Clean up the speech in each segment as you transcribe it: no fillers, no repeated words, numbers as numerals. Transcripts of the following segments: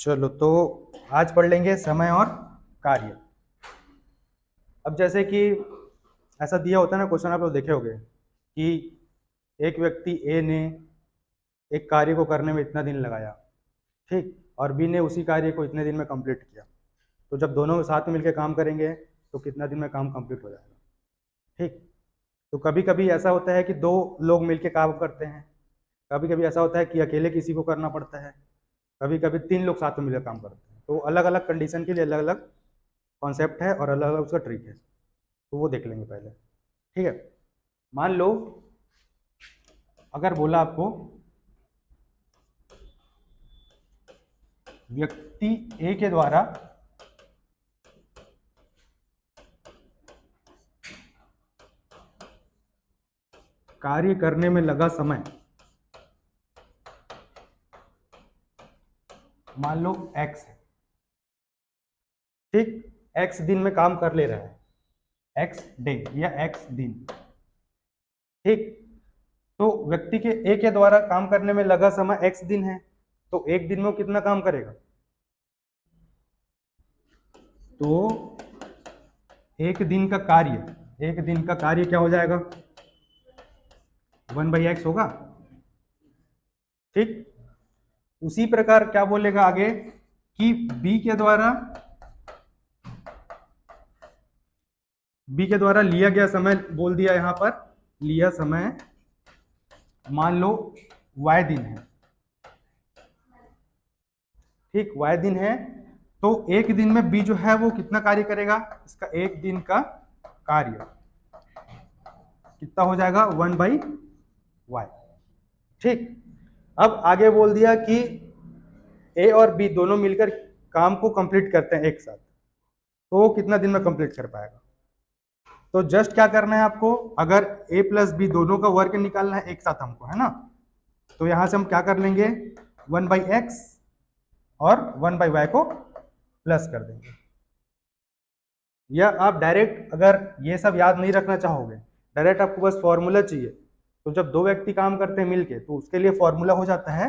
चलो तो आज पढ़ लेंगे समय और कार्य। अब जैसे कि ऐसा दिया होता है ना, क्वेश्चन आप लोग देखे होंगे कि एक व्यक्ति ए ने एक कार्य को करने में इतना दिन लगाया, ठीक, और बी ने उसी कार्य को इतने दिन में कंप्लीट किया। तो जब दोनों साथ में मिलकर काम करेंगे तो कितना दिन में काम कंप्लीट हो जाएगा, ठीक। तो कभी कभी ऐसा होता है कि दो लोग मिलकर काम करते हैं, कभी कभी ऐसा होता है कि अकेले किसी को करना पड़ता है, कभी कभी तीन लोग साथ में मिलकर काम करते हैं। तो अलग अलग कंडीशन के लिए अलग अलग कॉन्सेप्ट है और अलग अलग उसका ट्रिक है, तो वो देख लेंगे पहले, ठीक है। मान लो अगर बोला आपको व्यक्ति ए के द्वारा कार्य करने में लगा समय, मान लो x है, ठीक, x दिन में काम कर ले रहा है, x डे या x दिन, ठीक। तो व्यक्ति के ए के द्वारा काम करने में लगा समय x दिन है, तो एक दिन में वो कितना काम करेगा? तो एक दिन का कार्य क्या हो जाएगा? 1/x होगा, ठीक। उसी प्रकार क्या बोलेगा आगे कि बी के द्वारा लिया गया समय, बोल दिया यहां पर लिया समय मान लो y दिन है, ठीक, y दिन है। तो एक दिन में b जो है वो कितना कार्य करेगा? इसका एक दिन का कार्य कितना हो जाएगा? 1/y, ठीक। अब आगे बोल दिया कि ए और बी दोनों मिलकर काम को कंप्लीट करते हैं एक साथ, तो वो कितना दिन में कंप्लीट कर पाएगा? तो जस्ट क्या करना है आपको, अगर ए प्लस बी दोनों का वर्क निकालना है एक साथ हमको, है ना, तो यहां से हम क्या कर लेंगे, 1/x और 1/y को प्लस कर देंगे। या आप डायरेक्ट अगर ये सब याद नहीं रखना चाहोगे, डायरेक्ट आपको बस फॉर्मूला चाहिए, तो जब दो व्यक्ति काम करते हैं मिलके तो उसके लिए फॉर्मूला हो जाता है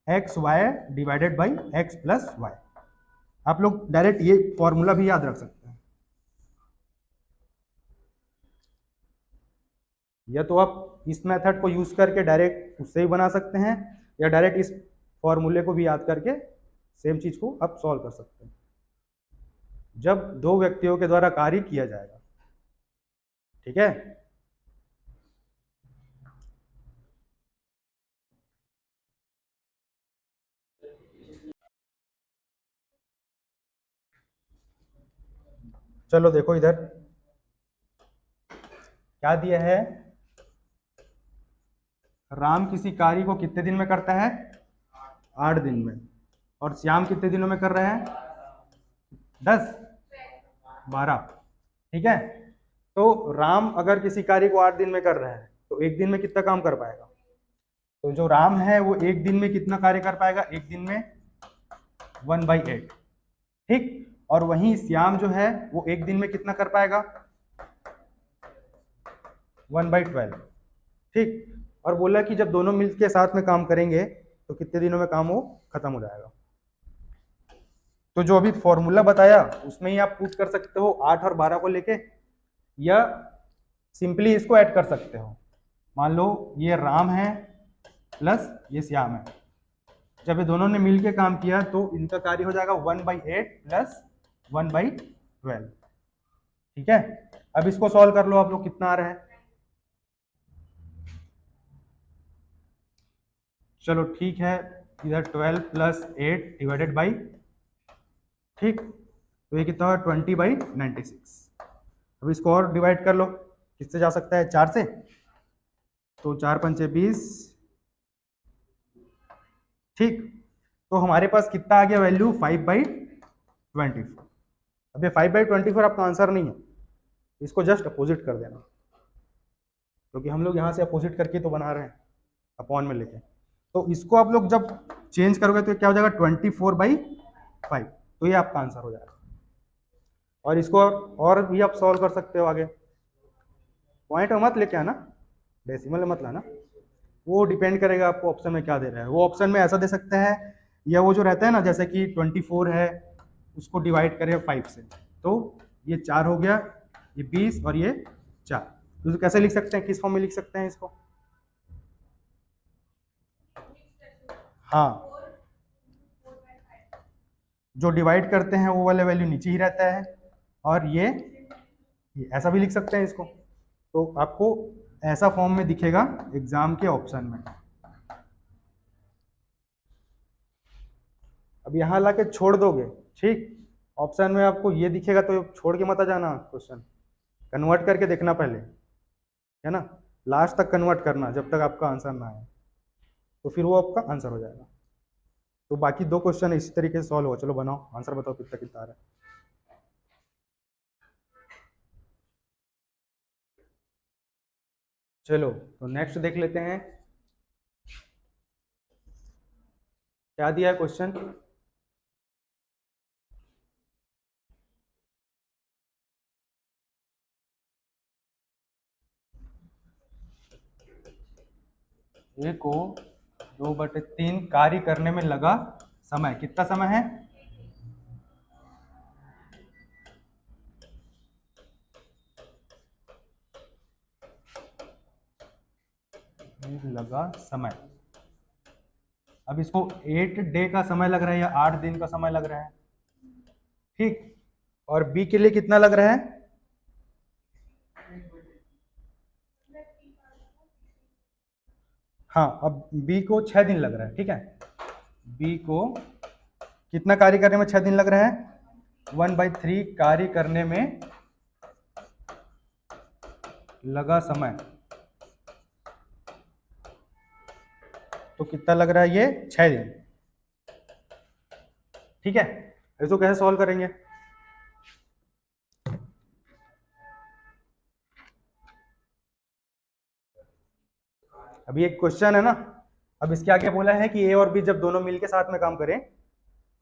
xy divided by x plus y। आप लोग डायरेक्ट ये फॉर्मूला भी याद रख सकते हैं, या तो आप इस मेथड को यूज करके डायरेक्ट उससे ही बना सकते हैं, या डायरेक्ट इस फॉर्मूले को भी याद करके सेम चीज को आप सॉल्व कर सकते हैं जब दो व्यक्तियों के द्वारा कार्य किया जाएगा, ठीक है। चलो देखो इधर क्या दिया है, राम किसी कार्य को कितने दिन में करता है? 8 दिन में। और श्याम कितने दिनों में कर रहे हैं? 10, 12, ठीक है। तो राम अगर किसी कार्य को 8 दिन में कर रहा है तो एक दिन में कितना काम कर पाएगा? तो जो राम है वो एक दिन में कितना कार्य कर पाएगा? एक दिन में 1/8, ठीक। और वहीं श्याम जो है वो एक दिन में कितना कर पाएगा? 1/12, ठीक। और बोला कि जब दोनों मिलकर साथ में काम करेंगे तो कितने दिनों में काम वो खत्म हो जाएगा। तो जो अभी फॉर्मूला बताया उसमें ही आप पुट कर सकते हो 8 और 12 को लेके, या सिंपली इसको ऐड कर सकते हो। मान लो ये राम है प्लस ये श्याम है, जब ये दोनों ने मिलके काम किया तो इनका कार्य हो जाएगा 1/8 प्लस 1/12, ठीक है। अब इसको सॉल्व कर लो आप लोग, कितना आ रहा है? चलो ठीक है, इधर 12 प्लस 8 डिवाइडेड बाई, ठीक, तो ये कितना हुआ? 20/96। अब इसको और डिवाइड कर लो, किससे जा सकता है? 4 से, तो 4 पंचे 20, ठीक। तो हमारे पास कितना आ गया वैल्यू? 5/24। अब ये 5/24 आपका आंसर नहीं है, इसको जस्ट अपोजिट कर देना, क्योंकि हम लोग यहाँ से अपोजिट करके तो बना रहे हैं अपॉन में लेके। तो इसको आप लोग जब चेंज करोगे तो क्या हो जाएगा? 24/5, तो ये आपका आंसर हो जाएगा। और इसको और भी आप सॉल्व कर सकते हो आगे, पॉइंट में मत लेके आना, डेसिमल में मत लाना, वो डिपेंड करेगा आपको ऑप्शन में क्या दे रहा है। वो ऑप्शन में ऐसा दे सकता है या वो जो रहता है ना, जैसे कि 24 है, उसको डिवाइड करें 5 से, तो ये 4 हो गया, ये 20 और ये 4। तो कैसे लिख सकते हैं, किस फॉर्म में लिख सकते हैं इसको? हाँ, जो डिवाइड करते हैं वो वाला वैल्यू नीचे ही रहता है, और ये ऐसा भी लिख सकते हैं इसको। तो आपको ऐसा फॉर्म में दिखेगा एग्जाम के ऑप्शन में। अब यहाँ लाके छोड़ दोगे, ठीक, ऑप्शन में आपको ये दिखेगा तो छोड़ के मत आ जाना, क्वेश्चन कन्वर्ट करके देखना पहले, है ना, लास्ट तक कन्वर्ट करना जब तक आपका आंसर ना आए, तो फिर वो आपका आंसर हो जाएगा। तो बाकी 2 क्वेश्चन इसी तरीके से सॉल्व हो। चलो बनाओ, आंसर बताओ कितना कितना आ रहा है। चलो तो नेक्स्ट देख लेते हैं क्या दिया है क्वेश्चन। ए को 2/3 कार्य करने में लगा समय, कितना समय है? लगा समय। अब इसको 8 डे का समय लग रहा है या 8 दिन का समय लग रहा है, ठीक। और बी के लिए कितना लग रहा है? हाँ, अब बी को 6 दिन लग रहा है, ठीक है। बी को कितना कार्य करने में 6 दिन लग रहा है? 1/3 कार्य करने में लगा समय, तो कितना लग रहा है? ये 6 दिन, ठीक है। इसको कैसे सॉल्व करेंगे? अभी एक क्वेश्चन है ना, अब इसके आगे बोला है कि ए और बी जब दोनों मिलके साथ में काम करें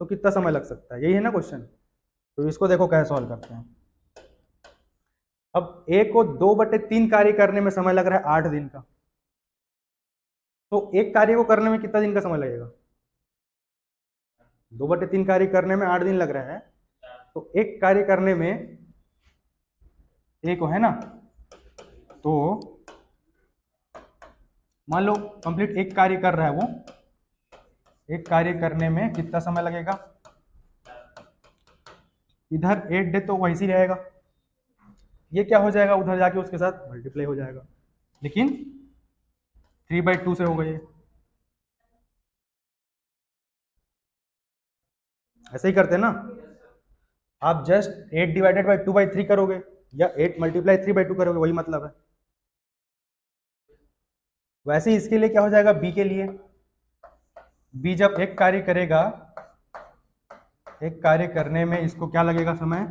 तो कितना समय लग सकता है, यही है ना क्वेश्चन। तो इसको देखो कैसे सॉल्व करते हैं। अब ए को 2/3 कार्य करने में समय लग रहा है 8 दिन का, तो एक कार्य को करने में कितना दिन का समय लगेगा? 2/3 कार्य करने में 8 दिन लग रहा है, तो एक कार्य करने में ए को, है ना, तो मान लो कंप्लीट एक कार्य कर रहा है वो, एक कार्य करने में कितना समय लगेगा? इधर 8 डे तो वैसे ही रहेगा, ये क्या हो जाएगा, उधर जाके उसके साथ मल्टीप्लाई हो जाएगा, लेकिन 3/2 से हो गई। ऐसे ही करते हैं ना, आप जस्ट 8/2/3 करोगे या 8 × 3/2 करोगे, वही मतलब है। वैसे ही इसके लिए क्या हो जाएगा, बी के लिए, बी जब एक कार्य करेगा, एक कार्य करने में इसको क्या लगेगा समय,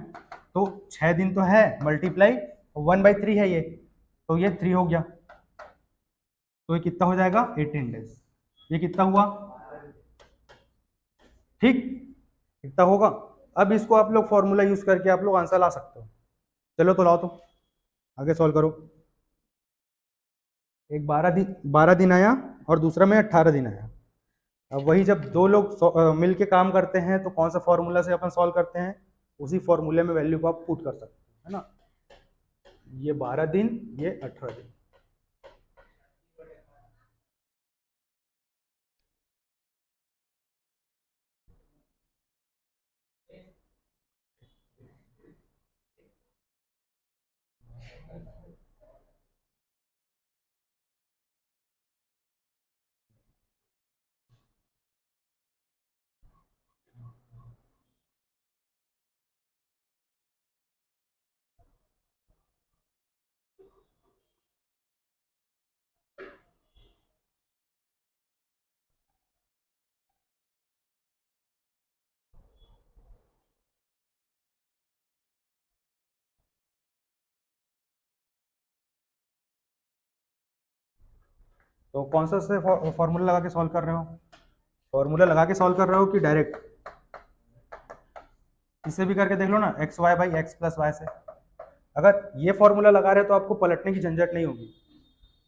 तो 6 दिन तो है, मल्टीप्लाई 1/3 है ये, तो ये 3 हो गया, तो ये कितना हो जाएगा? 18 डेज। ये कितना हुआ? ठीक, कितना होगा? अब इसको आप लोग फॉर्मूला यूज करके आप लोग आंसर ला सकते हो। चलो तो लाओ, तो आगे सॉल्व करो। एक 12 दिन आया और दूसरा में 18 दिन आया। अब वही जब दो लोग मिल के काम करते हैं तो कौन सा फॉर्मूला से अपन सॉल्व करते हैं, उसी फॉर्मूले में वैल्यू को आप पुट कर सकते हैं, है ना। ये 12 दिन, ये 18 दिन। तो कौन सा से फॉर्मूला लगा के सॉल्व कर रहे हो? फॉर्मूला लगा के सॉल्व कर रहे हो कि डायरेक्ट? इसे भी करके देख लो ना, xy/x + y से। अगर ये फॉर्मूला लगा रहे हो तो आपको पलटने की झंझट नहीं होगी,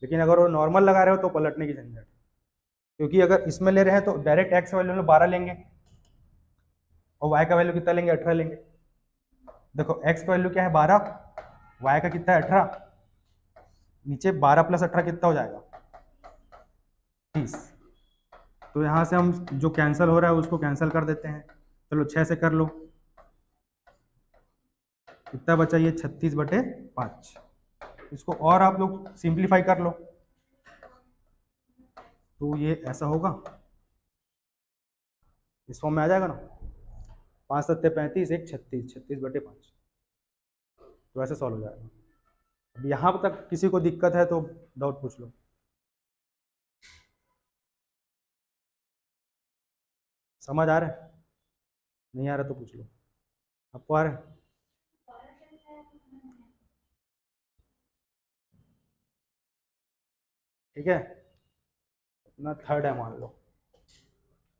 लेकिन अगर वो नॉर्मल लगा रहे हो तो पलटने की झंझट। क्योंकि अगर इसमें ले रहे हैं तो डायरेक्ट एक्स का वैल्यू हम 12 लेंगे और वाई का वैल्यू कितना लेंगे, 18 लेंगे। देखो एक्स का वैल्यू क्या है 12, वाई का कितना है 18, नीचे 12 + 18 कितना हो जाएगा 30। तो यहाँ से हम जो कैंसिल हो रहा है उसको कैंसिल कर देते हैं। चलो 6 से कर लो, कितना बचा ये 36/5। इसको और आप लोग सिंप्लीफाई कर लो तो ये ऐसा होगा, इस फॉर्म में आ जाएगा ना, 5 × 7 = 35, 1 36, 36/5। तो ऐसे सॉल्व हो जाएगा। अब यहाँ तक किसी को दिक्कत है तो डाउट पूछ लो। समझ आ रहा है? नहीं आ रहा तो पूछ लो। आपको आ रहा है? ठीक है, अपना थर्ड है मान लो।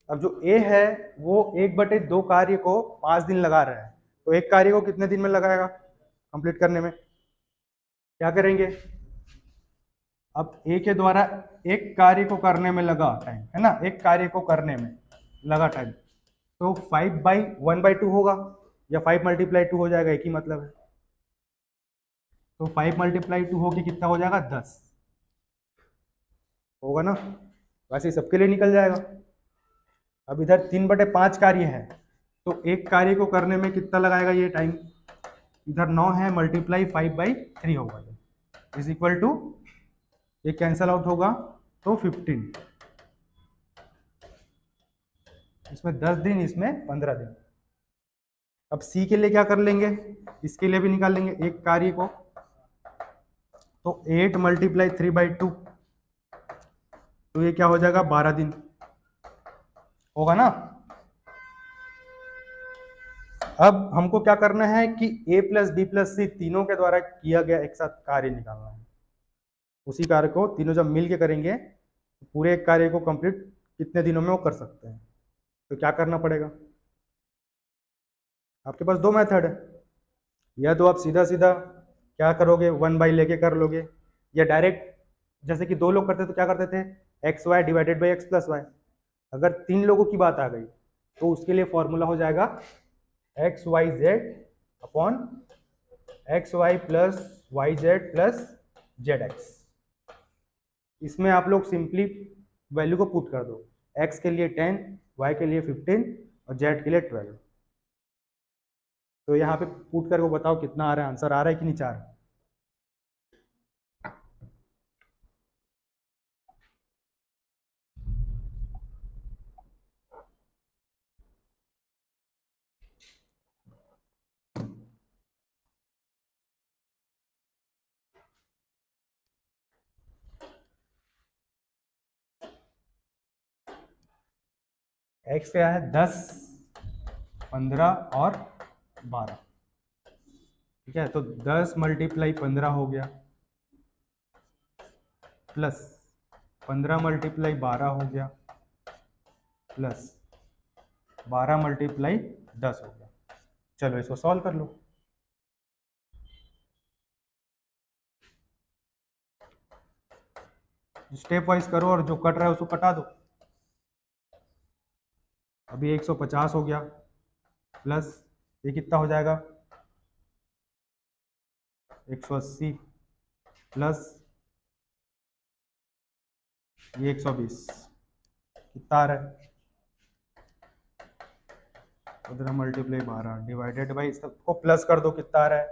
अब जो ए है वो 1/2 कार्य को 5 दिन लगा रहा है, तो एक कार्य को कितने दिन में लगाएगा कंप्लीट करने में? क्या करेंगे, अब ए के द्वारा एक कार्य को करने में लगा टाइम है ना, एक कार्य को करने में लगा टाइम, तो 5/1/2 होगा या 5 × 2 हो जाएगा, एक ही मतलब है। तो 5 × 2 होगी कितना हो जाएगा 10 होगा ना, वैसे ही सबके लिए निकल जाएगा। अब इधर 3/5 कार्य है, तो एक कार्य को करने में कितना लगाएगा ये टाइम, इधर 9 है मल्टीप्लाई 5/3 होगा, इज इक्वल टू, ये कैंसल आउट होगा तो 15, इसमें 10 दिन, इसमें 15 दिन। अब सी के लिए क्या कर लेंगे, इसके लिए भी निकाल लेंगे एक कार्य को, तो 8 × 3/2, तो ये क्या हो जाएगा 12 दिन होगा ना। अब हमको क्या करना है कि a + b + c तीनों के द्वारा किया गया एक साथ कार्य निकालना है। उसी कार्य को तीनों जब मिल के करेंगे तो पूरे एक कार्य को कंप्लीट कितने दिनों में वो कर सकते हैं। तो क्या करना पड़ेगा, आपके पास दो मेथड है, या तो आप सीधा सीधा क्या करोगे 1/, लेके कर लोगे, या डायरेक्ट जैसे कि दो लोग करते तो क्या करते थे xy / x + y। अगर 3 लोगों की बात आ गई तो उसके लिए फॉर्मूला हो जाएगा xyz upon xy + yz + zx। इसमें आप लोग सिंपली वैल्यू को पुट कर दो, x के लिए 10, y के लिए 15 और z के लिए 12। तो यहाँ पे पुट करके बताओ कितना आ रहा है, आंसर आ रहा है कि नहीं 4? x क्या है 10, 15 और 12। ठीक है, तो 10 × 15 हो गया, प्लस 15 × 12 हो गया, प्लस 12 × 10 हो गया। चलो इसको सॉल्व कर लो। स्टेप वाइज करो और जो कट रहा है उसको कटा दो। अभी 150 हो गया, प्लस ये कितना हो जाएगा 180, प्लस ये 120, कितना आ रहा है 15 × 12 डिवाइडेड बाई, सबको प्लस कर दो, कितना आ रहा है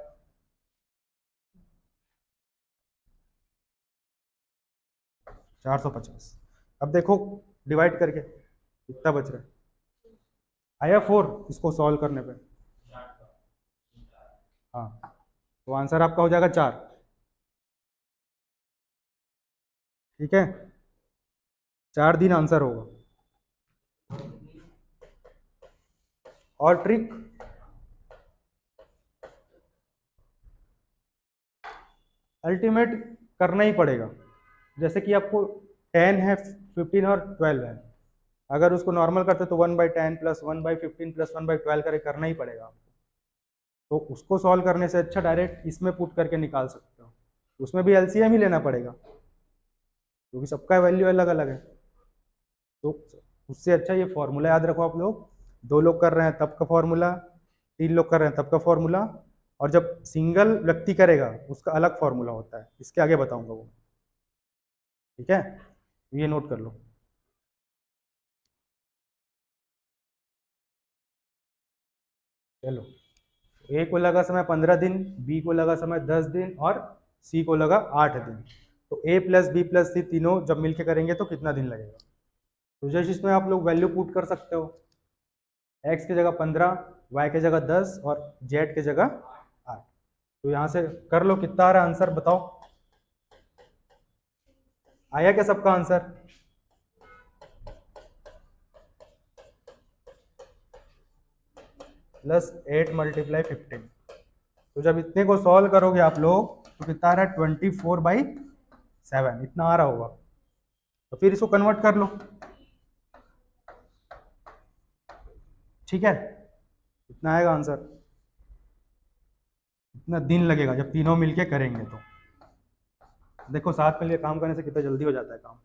450। अब देखो डिवाइड करके कितना बच रहा है, आया 4 इसको सॉल्व करने पे। हाँ, तो आंसर आपका हो जाएगा 4। ठीक है, 4 दिन आंसर होगा। और ट्रिक, अल्टीमेट करना ही पड़ेगा। जैसे कि आपको 10 है, 15 और 12 है, अगर उसको नॉर्मल करते तो 1/10 + 1/15 + 1/12 करना ही पड़ेगा आपको। तो उसको सॉल्व करने से अच्छा डायरेक्ट इसमें पुट करके निकाल सकते हो, उसमें भी एलसीएम ही लेना पड़ेगा क्योंकि सबका वैल्यू अलग अलग है। तो उससे अच्छा ये फॉर्मूला याद रखो आप लोग, 2 लोग कर रहे हैं तब का फॉर्मूला, 3 लोग कर रहे हैं तब का फॉर्मूला, और जब सिंगल व्यक्ति करेगा उसका अलग फॉर्मूला होता है, इसके आगे बताऊंगा वो। ठीक है, ये नोट कर लो। चलो, ए को लगा समय 15 दिन, बी को लगा समय 10 दिन, और सी को लगा 8 दिन। तो ए प्लस बी प्लस सी तीनों जब मिलके करेंगे तो कितना दिन लगेगा? तो जैसे इसमें आप लोग वैल्यू पुट कर सकते हो, एक्स की जगह 15, वाई की जगह 10, और जेड की जगह 8। तो यहाँ से कर लो, कितना आ रहा है आंसर बताओ। आया क्या सबका आंसर? +8 × 15। तो जब इतने को सॉल्व करोगे आप लोग तो कितना आ रहा है? 24/7 इतना आ रहा होगा। तो फिर इसको कन्वर्ट कर लो। ठीक है, इतना आएगा आंसर। इतना दिन लगेगा जब तीनों मिलके करेंगे तो। देखो साथ में लिए काम करने से कितना जल्दी हो जाता है काम।